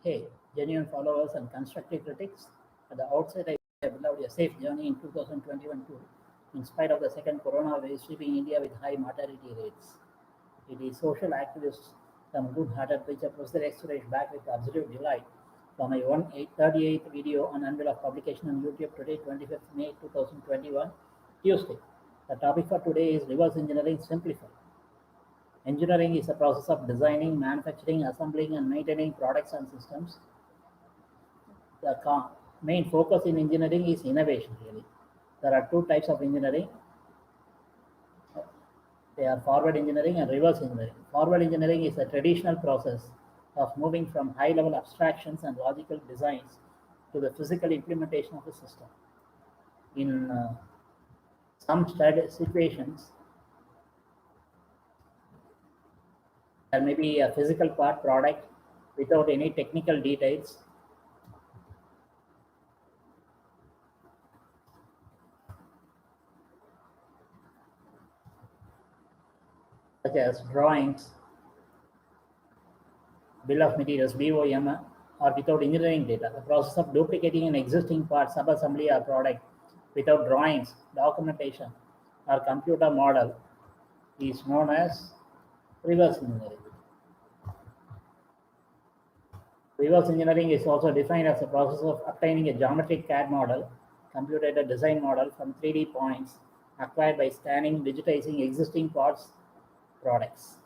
Hey, genuine followers and constructive critics. At the outset, I allowed a safe journey in 2021 too, in spite of the second corona wave sweeping India with high mortality rates. It is social activists, some good-hearted preacher Professor Suresh back with absolute delight for my 138th video on anvil of publication on YouTube today, 25th May 2021, Tuesday. The topic for today is reverse engineering simplified. Engineering is a process of designing, manufacturing, assembling, and maintaining products and systems. The main focus in engineering is innovation, really. There are two types of engineering. They are forward engineering and reverse engineering. Forward engineering is a traditional process of moving from high-level abstractions and logical designs to the physical implementation of a system. In some situations, there may be a physical part product without any technical details. Such as drawings, bill of materials, BOM, or without engineering data. The process of duplicating an existing part, subassembly, or product without drawings, documentation, or computer model is known as reverse engineering. Reverse engineering is also defined as the process of obtaining a geometric CAD model, computed design model from 3D points acquired by scanning, digitizing existing parts, products.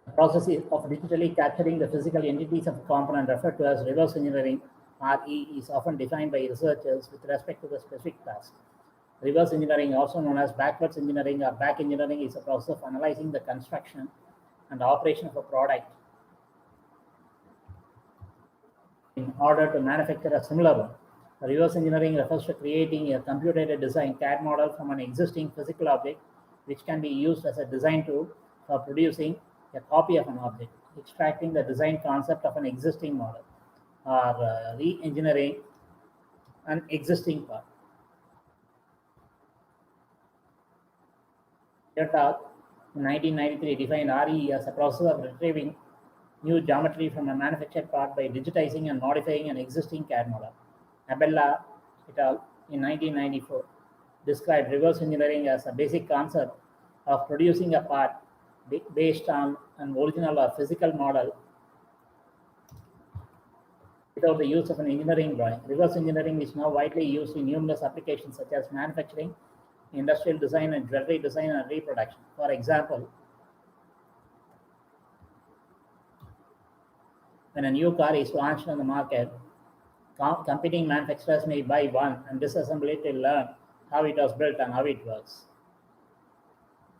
The process of digitally capturing the physical entities of a component, referred to as reverse engineering, RE, is often defined by researchers with respect to the specific task. Reverse engineering, also known as backwards engineering or back engineering, is a process of analyzing the construction and operation of a product in order to manufacture a similar one. Reverse engineering refers to creating a computer design CAD model from an existing physical object, which can be used as a design tool for producing a copy of an object, extracting the design concept of an existing model, or re-engineering an existing part. Yurta in 1993 defined RE as a process of retrieving new geometry from a manufactured part by digitizing and modifying an existing CAD model. Abella et al. In 1994 described reverse engineering as a basic concept of producing a part based on an original or physical model without the use of an engineering drawing. Reverse engineering is now widely used in numerous applications such as manufacturing, industrial design, and jewelry design and reproduction. For example, when a new car is launched on the market, competing manufacturers may buy one and disassemble it to learn how it was built and how it works.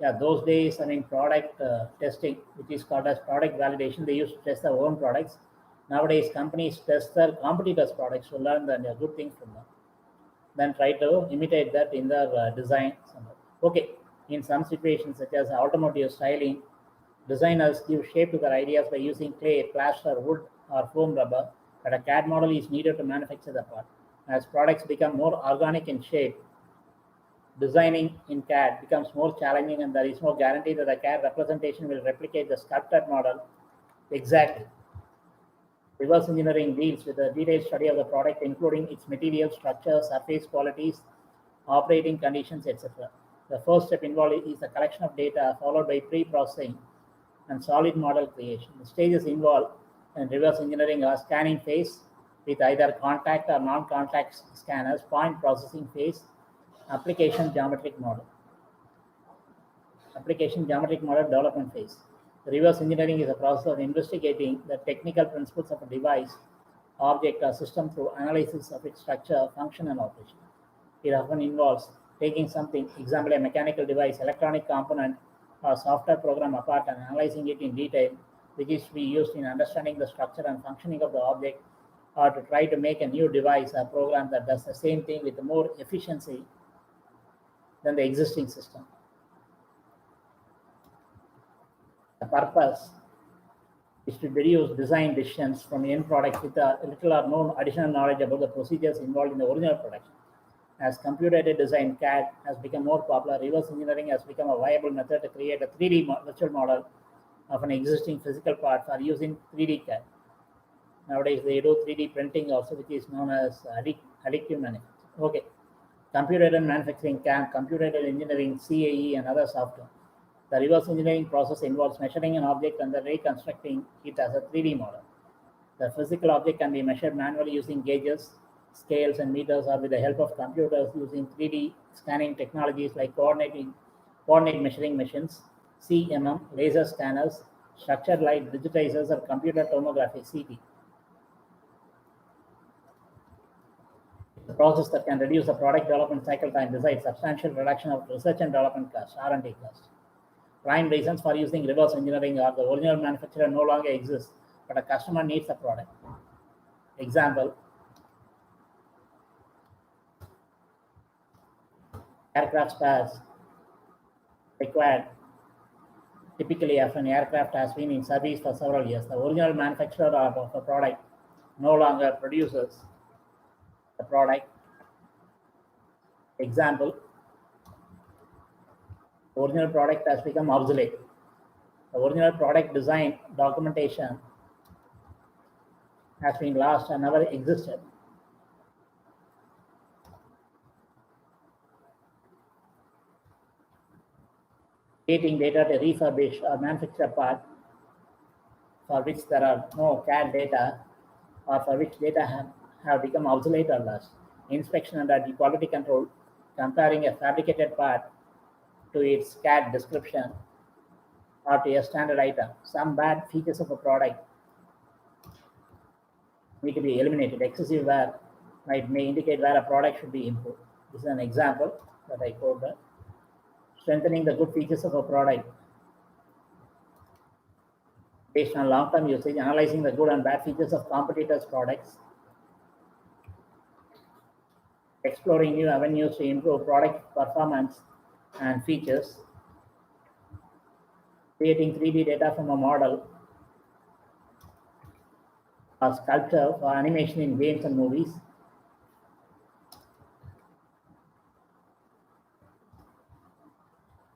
Yeah, those days, product testing, which is called as product validation, they used to test their own products. Nowadays, companies test their competitors' products to learn the good things from them, then try to imitate that in their design. Okay, in some situations, such as automotive styling, designers give shape to their ideas by using clay, plaster, wood, or foam rubber, but a CAD model is needed to manufacture the part. As products become more organic in shape, designing in CAD becomes more challenging, and there is no guarantee that the CAD representation will replicate the sculpted model exactly. Reverse engineering deals with a detailed study of the product, including its material, structure, surface qualities, operating conditions, etc. The first step involved is the collection of data, followed by pre-processing and solid model creation. The stages involved in reverse engineering are scanning phase with either contact or non-contact scanners, point processing phase, application geometric model development phase. The reverse engineering is a process of investigating the technical principles of a device, object, or system through analysis of its structure, function, and operation. It often involves taking something, example a mechanical device, electronic component, or software program apart and analyzing it in detail, which is to be used in understanding the structure and functioning of the object, or to try to make a new device or program that does the same thing with more efficiency than the existing system. The purpose is to deduce design decisions from the end product with a little or no additional knowledge about the procedures involved in the original production. As computer-aided design CAD has become more popular, reverse engineering has become a viable method to create a 3D virtual model of an existing physical part for using 3D CAD. Nowadays, they do 3D printing also, which is known as additive manufacturing. Okay, computer-aided manufacturing CAM, computer-aided engineering CAE, and other software. The reverse engineering process involves measuring an object and then reconstructing it as a 3D model. The physical object can be measured manually using gauges, scales, and meters, or with the help of computers using 3D scanning technologies like coordinate measuring machines, CMM, laser scanners, structured light digitizers, or computer tomography (CT). The process that can reduce the product development cycle time besides substantial reduction of research and development costs (R&D costs). Prime reasons for using reverse engineering are the original manufacturer no longer exists, but a customer needs the product. Example, aircraft spares required typically after an aircraft has been in service for several years. The original manufacturer of a product no longer produces the product. Example, the original product has become obsolete. The original product design documentation has been lost and never existed. Creating data to refurbish or manufacture a part for which there are no CAD data or for which data have become obsolete or lost. Inspection and quality control, comparing a fabricated part to its CAD description or to a standard item. Some bad features of a product need to be eliminated. Excessive wear may indicate where a product should be improved. This is an example that I quoted. Strengthening the good features of a product based on long-term usage, analyzing the good and bad features of competitors' products, exploring new avenues to improve product performance and features, creating 3D data from a model or sculpture for animation in games and movies,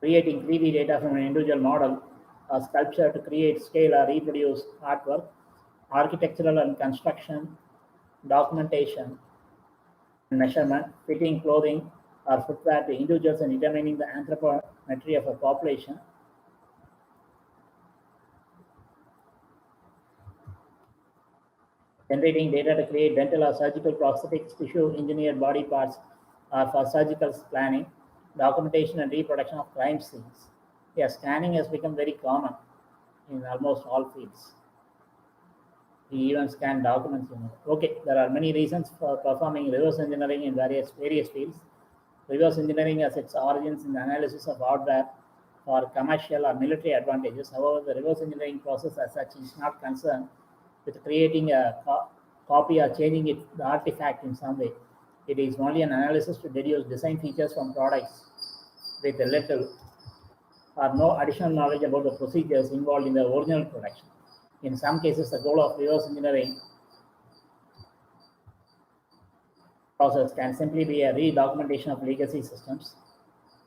creating 3D data from an individual model or sculpture to create, scale, or reproduce artwork, architectural and construction, documentation, and measurement, fitting clothing or footwear to individuals and determining the anthropometry of a population, generating data to create dental or surgical prosthetics, tissue engineered body parts, or for surgical planning, documentation and reproduction of crime scenes. Yes, scanning has become very common in almost all fields. We even scan documents. Okay, there are many reasons for performing reverse engineering in various fields. Reverse engineering has its origins in the analysis of hardware for commercial or military advantages. However, the reverse engineering process as such is not concerned with creating a copy or changing the artifact in some way. It is only an analysis to deduce design features from products with a little or no additional knowledge about the procedures involved in the original production. In some cases, the goal of reverse engineering process can simply be a re-documentation of legacy systems.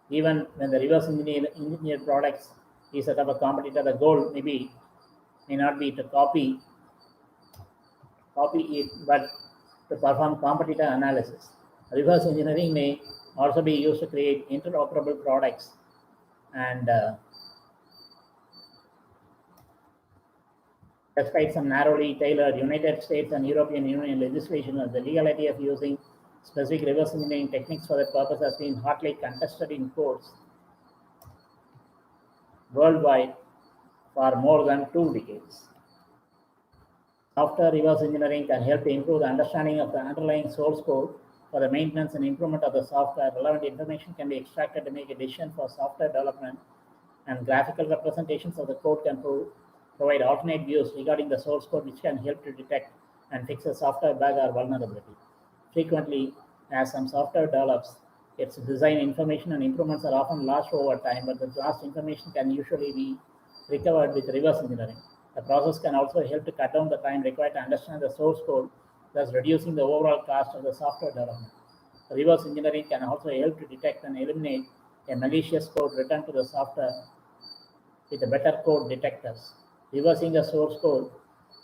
Even when the reverse engineered products is set of a competitor, the goal may not be to copy it, but to perform competitor analysis. Reverse engineering may also be used to create interoperable products and despite some narrowly tailored United States and European Union legislation, the legality of using specific reverse engineering techniques for that purpose has been hotly contested in courts worldwide for more than 2 decades. Software reverse engineering can help to improve the understanding of the underlying source code for the maintenance and improvement of the software. Relevant information can be extracted to make a decision for software development, and graphical representations of the code can provide alternate views regarding the source code, which can help to detect and fix a software bug or vulnerability. Frequently, as some software develops, its design information and improvements are often lost over time, but the lost information can usually be recovered with reverse engineering. The process can also help to cut down the time required to understand the source code, thus reducing the overall cost of the software development. Reverse engineering can also help to detect and eliminate a malicious code written to the software with better code detectors. Reversing a source code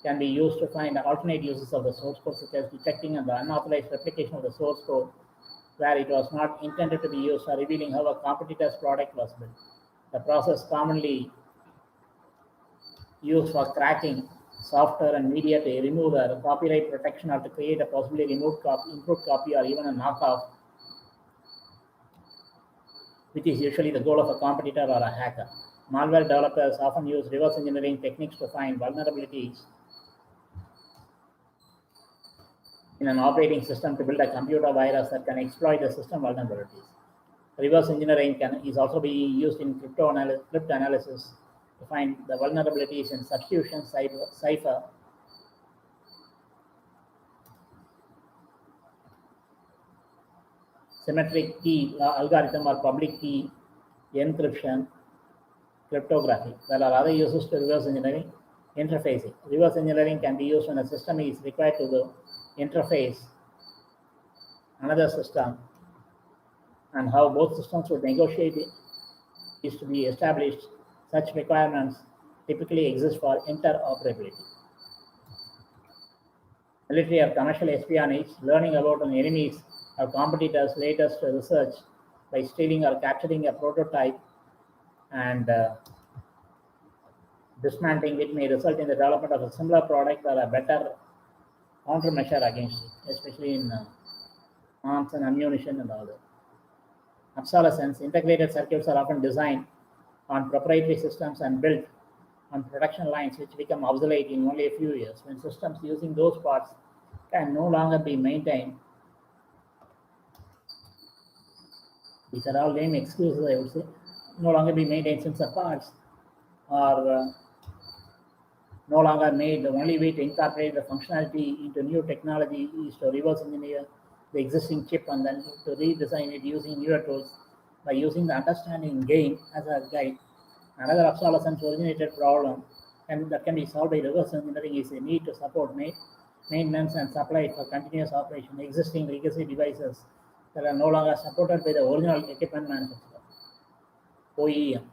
can be used to find alternate uses of the source code, such as detecting the unauthorized replication of the source code where it was not intended to be used, or revealing how a competitor's product was built. The process commonly used for cracking software and media to remove the copyright protection or to create a possibly removed copy, improved copy, or even a knockoff, which is usually the goal of a competitor or a hacker. Malware developers often use reverse engineering techniques to find vulnerabilities in an operating system to build a computer virus that can exploit the system vulnerabilities. Reverse engineering is also being used in cryptanalysis to find the vulnerabilities in substitution cipher, symmetric key algorithm, or public key encryption cryptography. There are other uses to reverse engineering. Interfacing. Reverse engineering can be used when a system is required to interface another system, and how both systems would negotiate is to be established. Such requirements typically exist for interoperability. Military or commercial espionage, learning about an enemy's or competitor's latest research by stealing or capturing a prototype and dismantling it may result in the development of a similar product or a better countermeasure against it, especially in arms and ammunition and all that. Obsolescence. Integrated circuits are often designed on proprietary systems and built on production lines which become obsolete in only a few years. When systems using those parts can no longer be maintained, these are all lame excuses, I would say, no longer be maintained since the parts are no longer made. The only way to incorporate the functionality into new technology is to reverse engineer the existing chip and then to redesign it using newer tools by using the understanding gain as a guide. Another obsolescence originated problem and that can be solved by reverse engineering is the need to support maintenance and supply for continuous operation. Existing legacy devices that are no longer supported by the original equipment manufacturer, OEM.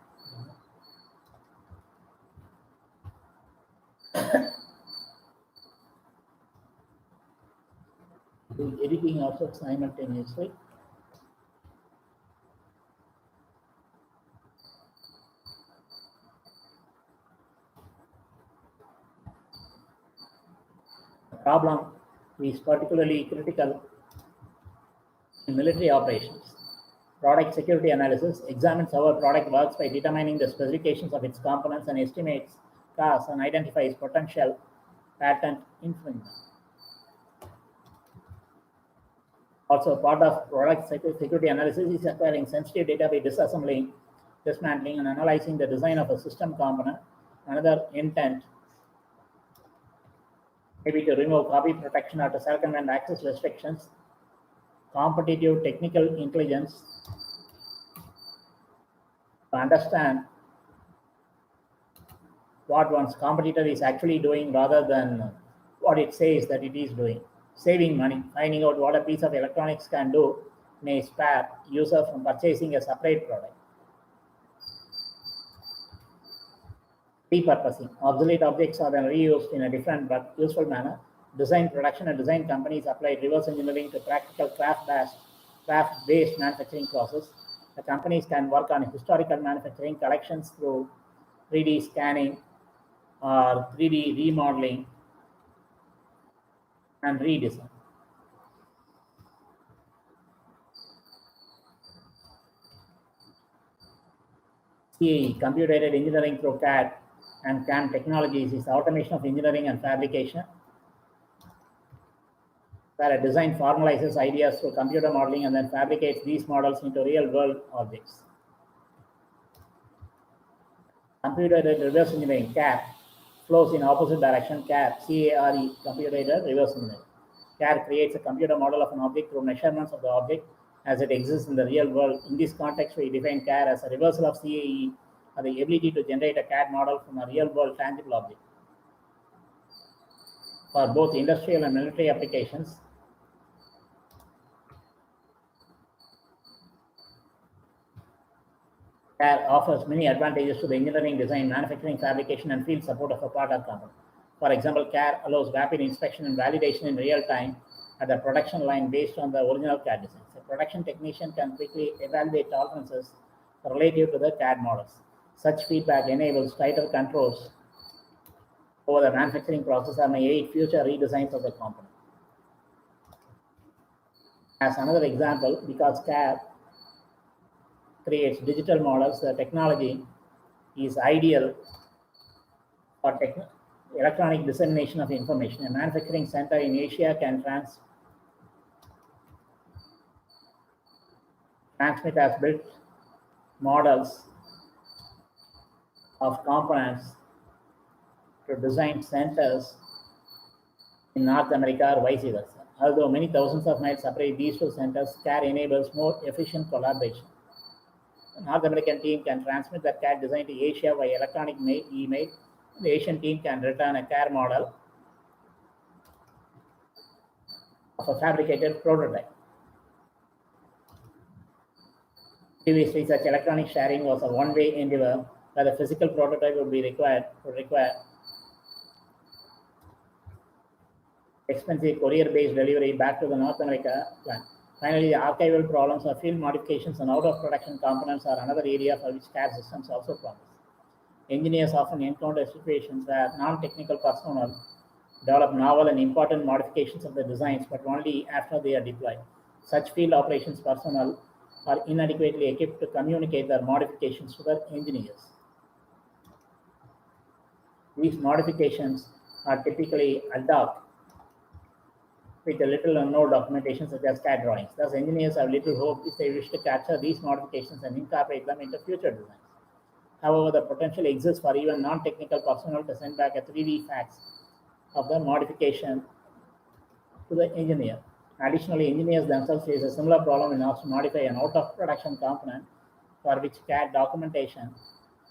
Doing editing also simultaneously. The problem is particularly critical in military operations. Product security analysis examines how a product works by determining the specifications of its components and estimates costs and identifies potential patent infringement. Also, part of product security analysis is acquiring sensitive data by disassembling, dismantling, and analyzing the design of a system component. Another intent may be to remove copy protection or to circumvent access restrictions. Competitive technical intelligence to understand what one's competitor is actually doing rather than what it says that it is doing. Saving money. Finding out what a piece of electronics can do may spare user from purchasing a separate product. Repurposing. Obsolete objects are then reused in a different but useful manner. Design production and design companies applied reverse engineering to practical craft-based manufacturing process. The companies can work on historical manufacturing collections through 3D scanning or 3D remodeling and redesign. CAE, computer-aided engineering through CAD and CAM technologies, is automation of engineering and fabrication, where a design formalizes ideas through computer modeling and then fabricates these models into real-world objects. Computer-aided reverse engineering, CAR, flows in opposite direction. CARE, C-A-R-E, computer-aided reverse engineering. CAR creates a computer model of an object through measurements of the object as it exists in the real world. In this context, we define CAR as a reversal of CAE, or the ability to generate a CAD model from a real-world tangible object. For both industrial and military applications, CAD offers many advantages to the engineering, design, manufacturing, fabrication, and field support of a product company. For example, CAD allows rapid inspection and validation in real time at the production line based on the original CAD designs. A production technician can quickly evaluate tolerances relative to the CAD models. Such feedback enables tighter controls over the manufacturing process and may aid future redesigns of the component. As another example, because CAD creates digital models, the technology is ideal for electronic dissemination of information. A manufacturing center in Asia can transmit as built models of components to design centers in North America or vice versa. Although many thousands of miles separate these two centers, CAD enables more efficient collaboration. The North American team can transmit the CAD design to Asia via electronic email. The Asian team can return a CAD model of a fabricated prototype. Previously, such electronic sharing was a one-way endeavor where the physical prototype would require expensive courier-based delivery back to the North America plant. Finally, the archival problems of field modifications and out-of-production components are another area for which CAD systems also promise. Engineers often encounter situations where non-technical personnel develop novel and important modifications of the designs, but only after they are deployed. Such field operations personnel are inadequately equipped to communicate their modifications to their engineers. These modifications are typically ad hoc with a little or no documentation such as CAD drawings. Thus, engineers have little hope if they wish to capture these modifications and incorporate them into future designs. However, the potential exists for even non-technical personnel to send back a 3D fax of the modification to the engineer. Additionally, engineers themselves face a similar problem in order to modify an out-of-production component for which CAD documentation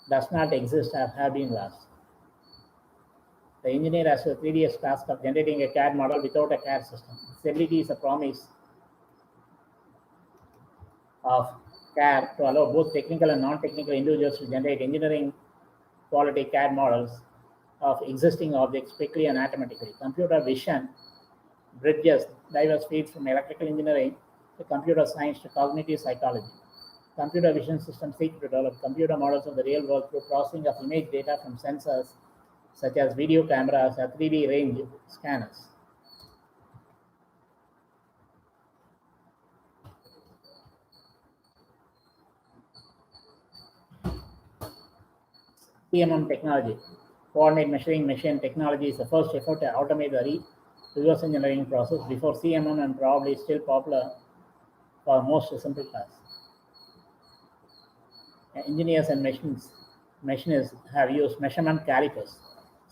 does not exist or have been lost. The engineer has a tedious task of generating a CAD model without a CAD system. This ability is a promise of CAD to allow both technical and non-technical individuals to generate engineering quality CAD models of existing objects quickly and automatically. Computer vision bridges diverse fields from electrical engineering to computer science to cognitive psychology. Computer vision systems seek to develop computer models of the real world through processing of image data from sensors such as video cameras or 3D range scanners. CMM technology, coordinate measuring machine technology, is the first effort to automate the reverse engineering process. Before CMM and probably still popular for most simple tasks. Engineers and machinists have used measurement calipers.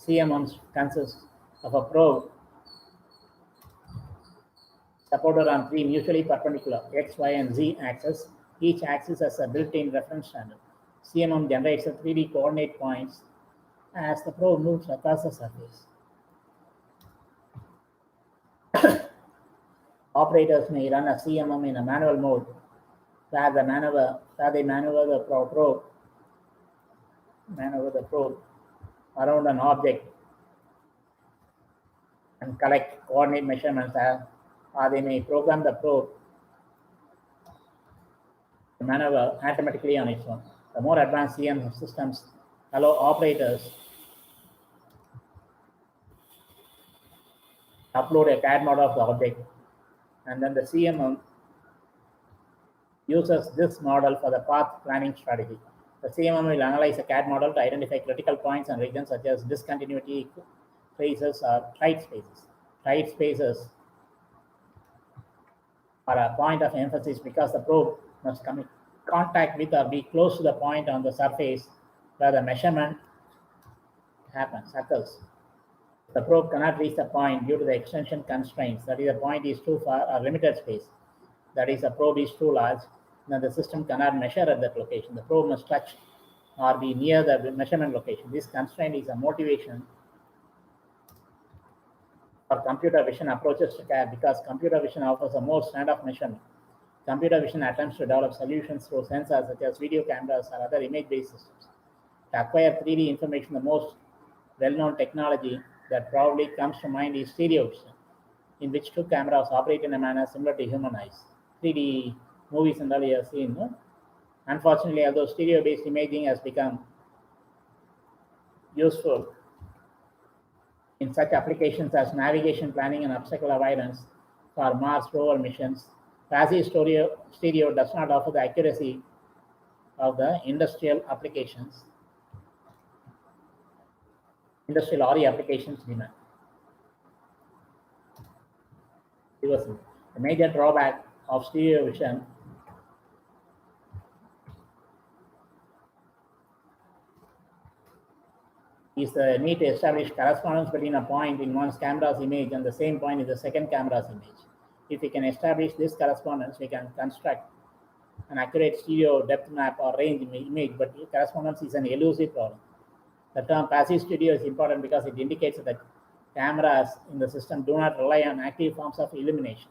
CMMs consist of a probe supported on three mutually perpendicular X, Y, and Z axes. Each axis has a built-in reference standard. CMM generates a 3D coordinate points as the probe moves across the surface. Operators may run a CMM in a manual mode where they maneuver the probe around an object and collect coordinate measurements, or they may program the probe to maneuver automatically on its own. The more advanced CMM systems allow operators to upload a CAD model of the object, and then the CMM uses this model for the path planning strategy. The CMM will analyze a CAD model to identify critical points and regions such as discontinuity spaces or tight spaces. Tight spaces are a point of emphasis because the probe must come in contact with or be close to the point on the surface where the measurement occurs. The probe cannot reach the point due to the extension constraints, that is, the point is too far or limited space. That is, the probe is too large, then the system cannot measure at that location. The probe must touch or be near the measurement location. This constraint is a motivation for computer vision approaches to CAD because computer vision offers a more standard measurement. computer vision attempts to develop solutions through sensors such as video cameras or other image-based systems. To acquire 3D information, the most well-known technology that probably comes to mind is stereo vision, in which two cameras operate in a manner similar to human eyes. 3D movies and all you have seen. No? Unfortunately, although stereo-based imaging has become useful in such applications as navigation planning and obstacle avoidance for Mars rover missions, passive stereo does not offer the accuracy of the industrial RE applications demand. The major drawback of stereo vision is the need to establish correspondence between a point in one's camera's image and the same point in the second camera's image. If we can establish this correspondence, we can construct an accurate stereo depth map or range image, but correspondence is an elusive problem. The term passive stereo is important because it indicates that cameras in the system do not rely on active forms of illumination,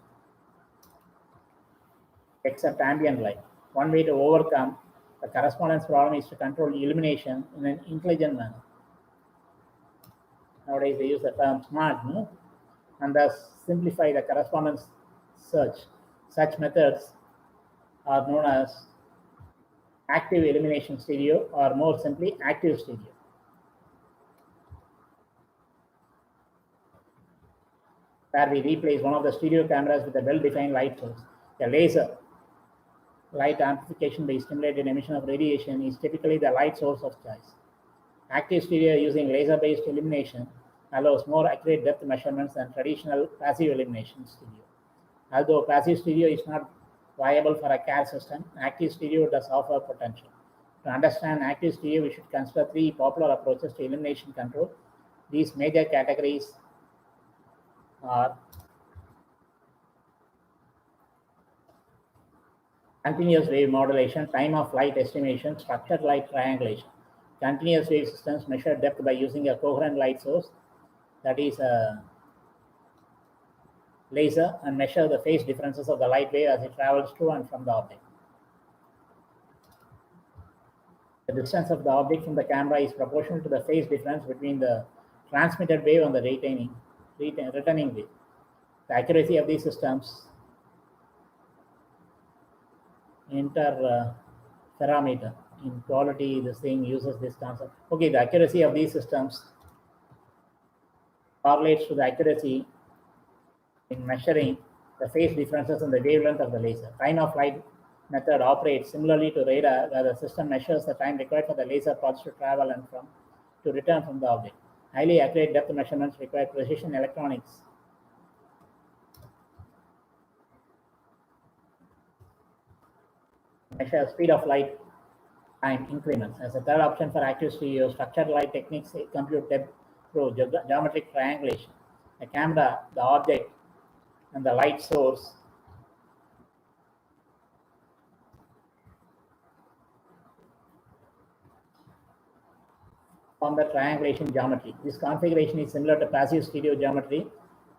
except ambient light. One way to overcome the correspondence problem is to control illumination in an intelligent manner. Nowadays they use the term smart, no? And thus simplify the correspondence search. Such methods are known as active illumination stereo, or more simply active stereo. Where we replace one of the stereo cameras with a well-defined light source. A laser light amplification by stimulated emission of radiation is typically the light source of choice. Active stereo using laser-based illumination allows more accurate depth measurements than traditional passive illumination stereo. Although passive stereo is not viable for a CAD system, active stereo does offer potential. To understand active stereo, we should consider three popular approaches to illumination control. These major categories are continuous wave modulation, time of flight estimation, structured light triangulation. Continuous wave systems measure depth by using a coherent light source, that is a laser, and measure the phase differences of the light wave as it travels to and from the object. The distance of the object from the camera is proportional to the phase difference between the transmitted wave and the returning wave. The accuracy of these systems interferometer in quality, this thing uses this concept. Okay, the accuracy of these systems correlates to the accuracy in measuring the phase differences in the wavelength of the laser. Time of flight method operates similarly to radar, where the system measures the time required for the laser pods to travel and to return from the object. Highly accurate depth measurements require precision electronics. Measure speed of light time increments. As a third option for active stereo, structured light techniques compute depth through geometric triangulation. The camera, the object, and the light source form the triangulation geometry. This configuration is similar to passive stereo geometry,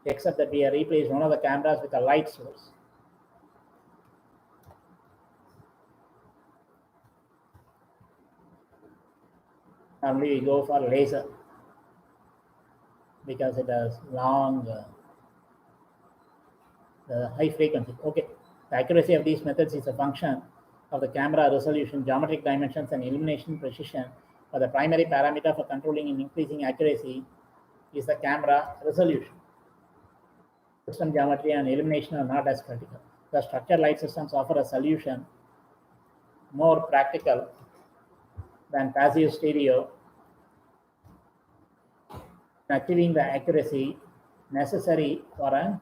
except that we have replaced one of the cameras with a light source. Normally we go for laser because it has long, high frequency. Okay, the accuracy of these methods is a function of the camera resolution, geometric dimensions, and illumination precision. But the primary parameter for controlling and increasing accuracy is the camera resolution. System geometry and illumination are not as critical. The structured light systems offer a solution more practical than passive stereo in achieving the accuracy necessary for a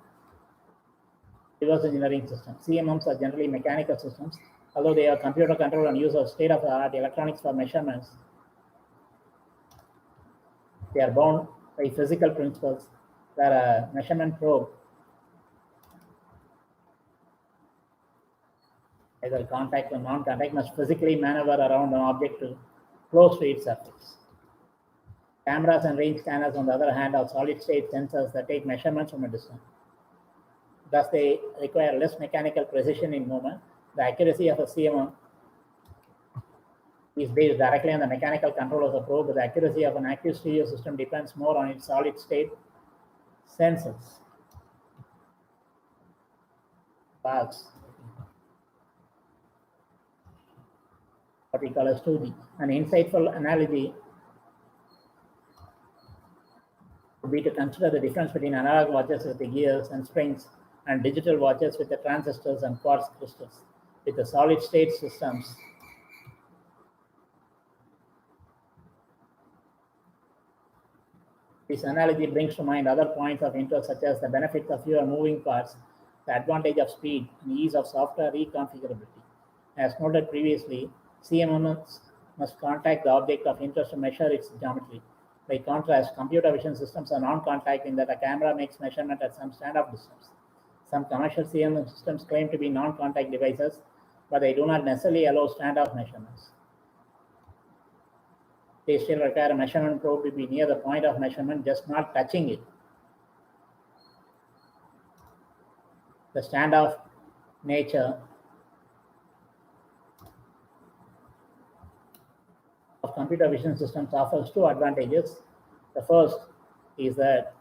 reverse engineering system. CMMs are generally mechanical systems, although they are computer control and use of state-of-the-art electronics for measurements. They are bound by physical principles, where a measurement probe, either contact or non-contact, must physically maneuver around an object to close to its surface. Cameras and range scanners, on the other hand, are solid-state sensors that take measurements from a distance. Thus, they require less mechanical precision in movement. The accuracy of a CMM is based directly on the mechanical control of the probe, but the accuracy of an active stereo system depends more on its solid state sensors. Bugs. What we call as 2D. An insightful analogy would be to consider the difference between analog watches with the gears and springs and digital watches with the transistors and quartz crystals. With the solid state systems, this analogy brings to mind other points of interest such as the benefits of fewer moving parts, the advantage of speed, and ease of software reconfigurability. As noted previously, CMMs must contact the object of interest to measure its geometry. By contrast, computer vision systems are non-contact in that a camera makes measurement at some standoff distance. Some commercial CMM systems claim to be non-contact devices, but they do not necessarily allow standoff measurements. They still require a measurement probe to be near the point of measurement, just not touching it. The standoff nature of computer vision systems offers two advantages. The first is that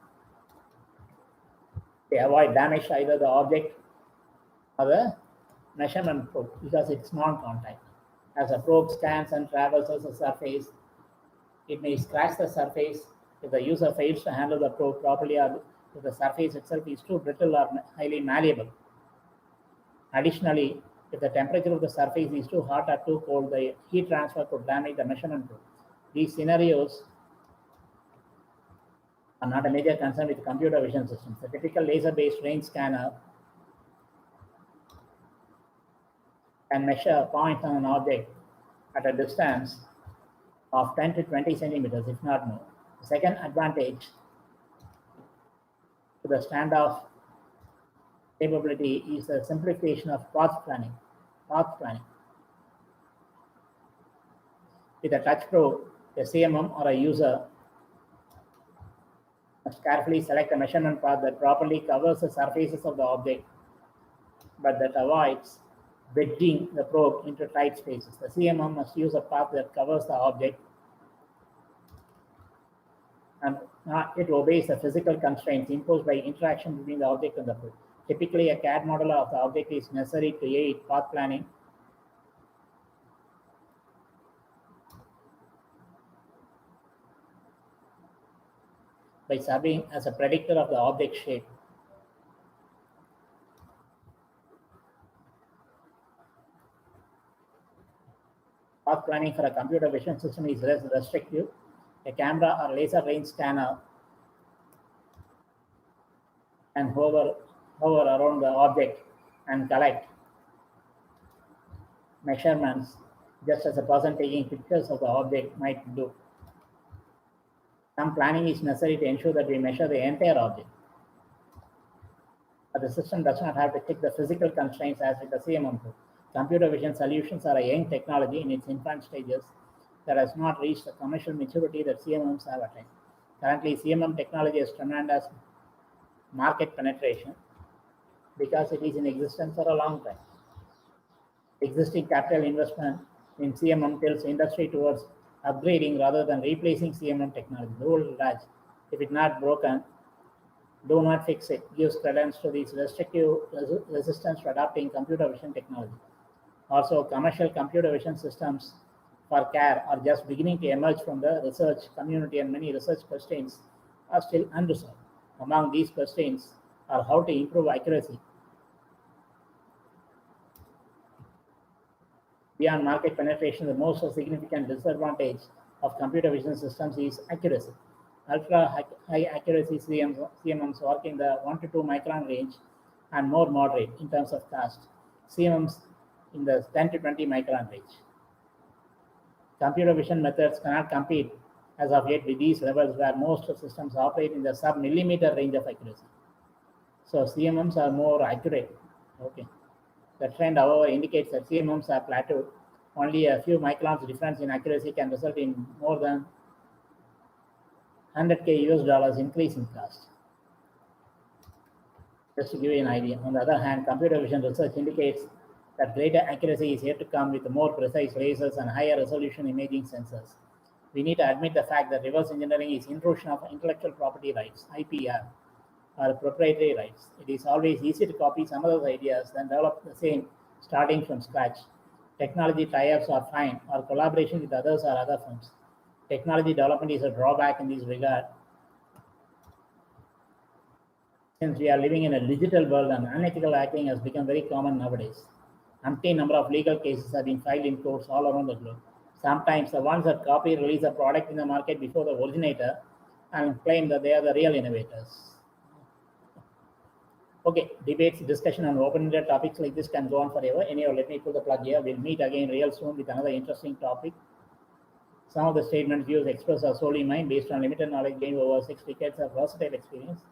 they avoid damage to either the object or the measurement probe because it's non-contact. As a probe scans and traverses a surface, it may scratch the surface if the user fails to handle the probe properly or if the surface itself is too brittle or highly malleable. Additionally, if the temperature of the surface is too hot or too cold, the heat transfer could damage the measurement probe. These scenarios are not a major concern with computer vision systems. The typical laser-based range scanner can measure points on an object at a distance of 10 to 20 centimeters, if not more. The second advantage to the standoff capability is the simplification of path planning. With a touch probe, a CMM or a user must carefully select a measurement path that properly covers the surfaces of the object, but that avoids wedging the probe into tight spaces. The CMM must use a path that covers the object and it obeys the physical constraints imposed by interaction between the object and the probe. Typically, a CAD model of the object is necessary to aid path planning by serving as a predictor of the object shape. Path planning for a computer vision system is less restrictive. A camera or laser range scanner can hover around the object and collect measurements just as a person taking pictures of the object might do. Some planning is necessary to ensure that we measure the entire object. But the system does not have to check the physical constraints as with the CMM probe. Computer vision solutions are a young technology in its infant stages that has not reached the commercial maturity that CMMs have attained. Currently, CMM technology has tremendous market penetration because it is in existence for a long time. Existing capital investment in CMM tilts industry towards upgrading rather than replacing CMM technology. The old adage, if it's not broken, do not fix it, gives credence to these restrictive resistance to adopting computer vision technology. Also, commercial computer vision systems for CAD are just beginning to emerge from the research community, and many research questions are still unresolved. Among these questions are how to improve accuracy. Beyond market penetration, the most significant disadvantage of computer vision systems is accuracy. Ultra high accuracy CMMs work in the 1 to 2 micron range and more moderate in terms of cost. CMMs in the 10 to 20 micron range. Computer vision methods cannot compete as of yet with these levels where most systems operate in the sub-millimeter range of accuracy. So CMMs are more accurate. Okay. The trend, however, indicates that CMMs are plateaued. Only a few microns difference in accuracy can result in more than $100K US increase in cost. Just to give you an idea. On the other hand, computer vision research indicates that greater accuracy is yet to come with more precise lasers and higher resolution imaging sensors. We need to admit the fact that reverse engineering is intrusion of intellectual property rights, IPR, or proprietary rights. It is always easier to copy some other's ideas than develop the same starting from scratch. Technology tie-ups are fine, or collaboration with others or other firms. Technology development is a drawback in this regard, since we are living in a digital world and unethical hacking has become very common nowadays. Umpteen number of legal cases have been filed in courts all around the globe. Sometimes the ones that copy release a product in the market before the originator and claim that they are the real innovators. Okay, debates, discussion on open-ended topics like this can go on forever. Anyhow, let me pull the plug here. We'll meet again real soon with another interesting topic. Some of the statements, views expressed are solely mine based on limited knowledge gained over 6 decades of versatile experience.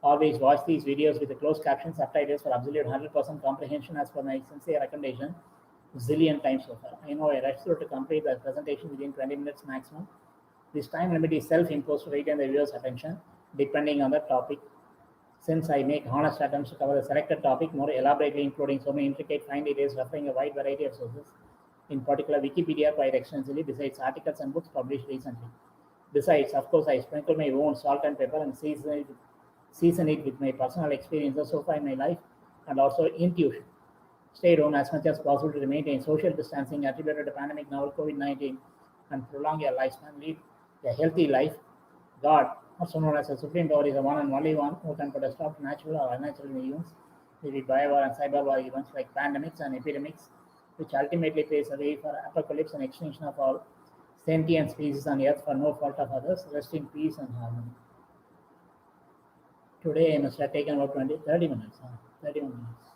Always watch these videos with the closed caption subtitles for absolute 100% comprehension as per my sincere recommendation zillion times so far. I know I rushed through to complete the presentation within 20 minutes maximum. This time limit is self-imposed to retain the viewer's attention depending on the topic. Since I make honest attempts to cover the selected topic more elaborately, including so many intricate fine details referring a wide variety of sources, in particular Wikipedia quite extensively, besides articles and books published recently. Besides, of course, I sprinkle my own salt and pepper and season it with my personal experiences so far in my life and also intuition. Stay at home as much as possible to maintain social distancing attributed to pandemic novel COVID-19 and prolong your lifespan. Lead a healthy life. God, also known as the Supreme Power, is the one and only one who can put a stop to natural or unnatural events, maybe biowar and cyberwar events like pandemics and epidemics, which ultimately paves the way for apocalypse and extinction of all sentient species on Earth for no fault of others. Rest in peace and harmony. Today I must have taken about 30 minutes. 31 minutes.